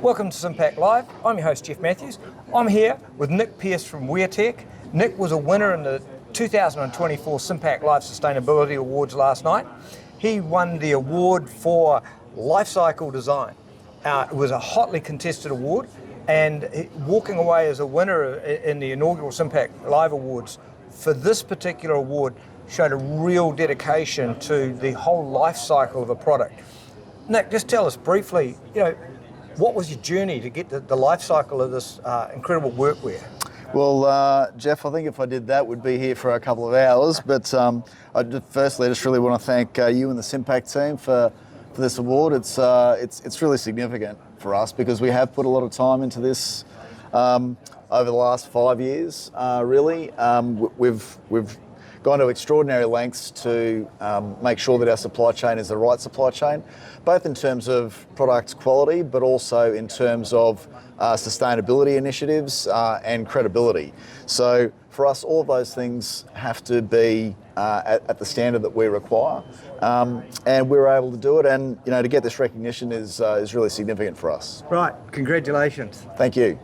Welcome to SIM-PAC Live. I'm your host, Jeff Matthews. I'm here with Nick Pearce from Weartek. Nick was a winner in the 2024 SIM-PAC Live Sustainability Awards last night. He won the award for Lifecycle design. It was a hotly contested award, and walking away as a winner in the inaugural SIM-PAC Live Awards for this particular award showed a real dedication to the whole life cycle of a product. Nick, just tell us briefly, what was your journey to get the life cycle of this incredible workwear? Well, Jeff, I think if I did that, we'd be here for a couple of hours. But firstly, I just really want to thank you and the SIM-PAC team for this award. It's really significant for us because we have put a lot of time into this over the last 5 years. Really, we've gone to extraordinary lengths to make sure that our supply chain is the right supply chain, both in terms of product quality, but also in terms of sustainability initiatives and credibility. So for us, all of those things have to be at the standard that we require, and we were able to do it. And to get this recognition is really significant for us. Right, congratulations. Thank you.